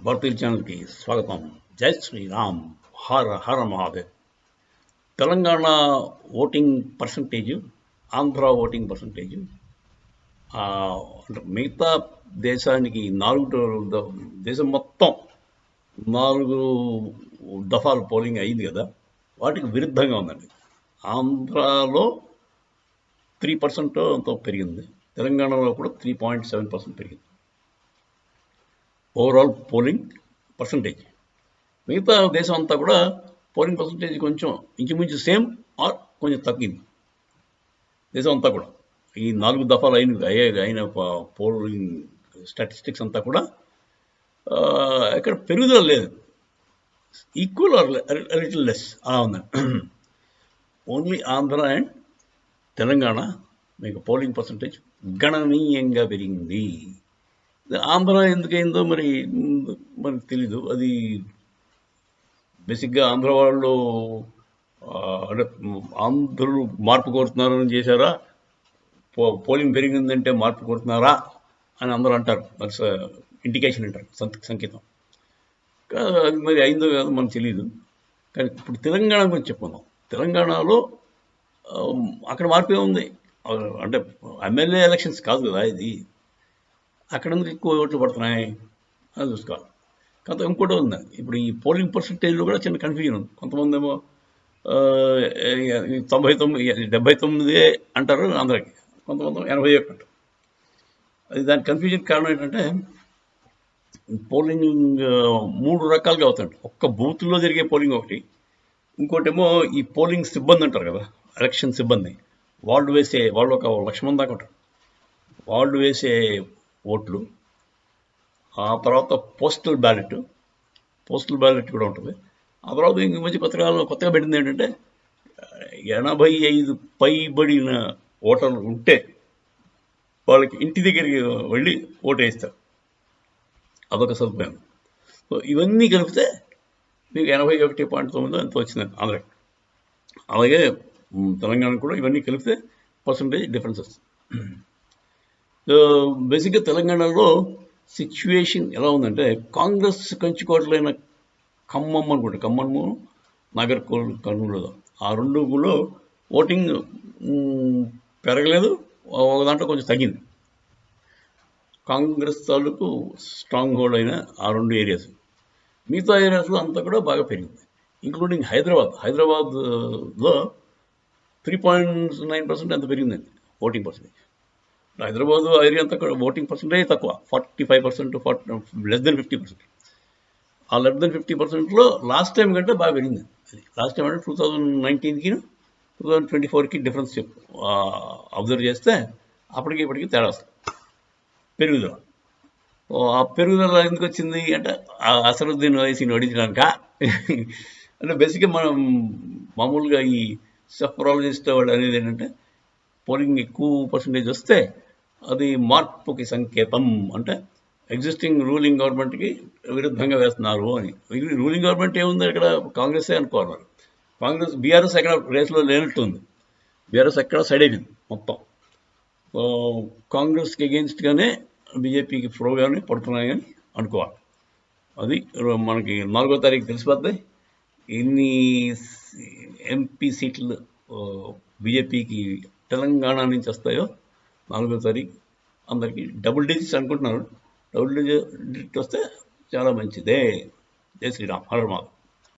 భారతీయ ఛానల్కి స్వాగతం. జై Shriram. Har Har Mahadev. Telangana voting percentage, Andhra voting percentage అంటే మిగతా దేశానికి దేశం మొత్తం 4 దఫాలు పోలింగ్ అయింది కదా, వాటికి విరుద్ధంగా ఉందండి. ఆంధ్రాలో 3% అంత పెరిగింది, తెలంగాణలో కూడా 3.7% పెరిగింది ఓవరాల్ పోలింగ్ పర్సంటేజ్. మిగతా దేశం అంతా కూడా పోలింగ్ పర్సంటేజ్ కొంచెం ఇంచుమించు సేమ్ ఆర్ కొంచెం తగ్గింది. దేశం అంతా కూడా ఈ 4 దఫాలు అయిన పోలింగ్ స్టాటిస్టిక్స్ అంతా కూడా ఎక్కడ పెరుగుదల లేదు, ఈక్వల్ ఆర్ లిటిల్ లెస్ అలా ఉందండి. ఓన్లీ ఆంధ్ర అండ్ తెలంగాణ మీకు పోలింగ్ పర్సంటేజ్ గణనీయంగా పెరిగింది. ఆంధ్ర ఎందుకైందో మరి తెలీదు. అది బేసిక్గా ఆంధ్ర వాళ్ళు అంటే ఆంధ్రులు మార్పు కోరుతున్నారని చేశారా, పోలింగ్ పెరిగిందంటే మార్పు కోరుతున్నారా అని అందరూ అంటారు. దట్స్ ఇండికేషన్ అంటారు, సంకేతం. అది మరి అయిందో కాదో మనకు తెలియదు. కానీ ఇప్పుడు తెలంగాణ గురించి చెప్పుకుందాం. తెలంగాణలో అక్కడ మార్పే ఉంది. అంటే ఎమ్మెల్యే ఎలక్షన్స్ కాదు కదా ఇది, అక్కడ ఎందుకు ఎక్కువ ఓట్లు పడుతున్నాయి అని చూసుకోవాలి. కాకపోతే ఇంకోటి ఉంది, ఇప్పుడు ఈ పోలింగ్ పర్సంటేజ్లో కూడా చిన్న కన్ఫ్యూజన్ ఉంది. కొంతమంది ఏమో 79 అంటారు ఆంధ్రాకి, కొంతమంది 81 అంటారు. అది దాని కన్ఫ్యూజన్ కారణం ఏంటంటే పోలింగ్ 3 రకాలుగా అవుతుంది. ఒక్క బూత్లో జరిగే పోలింగ్ ఒకటి, ఇంకోటేమో ఈ పోలింగ్ సిబ్బంది అంటారు కదా, ఎలక్షన్ సిబ్బంది, వాళ్ళు ఒక 1,00,000 మంది దాకా ఉంటారు. వాళ్ళు వేసే ఓట్లు. ఆ తర్వాత పోస్టల్ బ్యాలెట్ కూడా ఉంటుంది. ఆ తర్వాత ఇంక మధ్య కొత్తగా పెట్టింది ఏంటంటే 85 పైబడిన ఓటర్లు ఉంటే వాళ్ళకి ఇంటి దగ్గరికి వెళ్ళి ఓటు వేస్తారు. అదొక సదుపాయం. సో ఇవన్నీ కలిపితే మీకు 81.9 ఎంత వచ్చిందండి ఆంధ్రాకి. అలాగే తెలంగాణ కూడా ఇవన్నీ కలిపితే పర్సంటేజ్ డిఫరెన్స్ వస్తుంది. సో బేసిక్గా తెలంగాణలో సిచ్యువేషన్ ఎలా ఉందంటే, కాంగ్రెస్ కంచుకోటలైన ఖమ్మము, నాగర్ కర్నూలు, ఆ 2 ఓటింగ్ పెరగలేదు, ఒక దాంట్లో కొంచెం తగ్గింది. కాంగ్రెస్ తాలూకు స్ట్రాంగ్ హోల్డ్ అయిన ఆ 2 ఏరియాస్. మిగతా ఏరియాస్లో అంతా కూడా బాగా పెరిగింది, ఇంక్లూడింగ్ హైదరాబాద్లో 3.9% ఎంత పెరిగిందండి ఓటింగ్ పర్సంటేజ్. హైదరాబాద్ ఏరియా అంతా ఓటింగ్ పర్సంటేజ్ తక్కువ, 45%, లెస్ దెన్ 50%. ఆ లెస్ దెన్ 50%లో లాస్ట్ టైం కంటే బాగా పెరిగింది. అది లాస్ట్ టైం అంటే 2019కి 2024కి డిఫరెన్స్ అబ్జర్వ్ చేస్తే అప్పటికి ఇప్పటికి తేడా వస్తుంది పెరుగుదల. ఆ పెరుగుదల ఎందుకు వచ్చింది అంటే అసరుద్దీన్ ఓవైసీని ఓడించడానిక అంటే బేసిక్గా మనం మామూలుగా ఈ సెఫ్రాలజిస్ట్ వాళ్ళు అనేది ఏంటంటే, పోలింగ్ ఎక్కువ పర్సంటేజ్ వస్తే అది మార్పుకి సంకేతం, అంటే ఎగ్జిస్టింగ్ రూలింగ్ గవర్నమెంట్కి విరుద్ధంగా వేస్తున్నారు అని. రూలింగ్ గవర్నమెంట్ ఏముంది ఇక్కడ, కాంగ్రెసే అనుకోవాలి. కాంగ్రెస్ బీఆర్ఎస్ ఎక్కడ రేస్లో లేనట్టుంది, బీఆర్ఎస్ ఎక్కడ సైడ్ అయిపోయింది మొత్తం. కాంగ్రెస్కి అగెయిన్స్ట్గానే బీజేపీకి ప్రోగానే పడుతున్నాయి అని అనుకోవాలి. అది మనకి 4వ తారీఖు తెలిసిపోద్ది ఎన్ని ఎంపీ సీట్లు బీజేపీకి తెలంగాణ నుంచి వస్తాయో. 4వ తారీఖు అందరికీ డబుల్ డిజిట్స్ అనుకుంటున్నారు. డబుల్ డిజిట్ వస్తే చాలా మంచిదే. జై శ్రీరామ్. హర మాధవ్.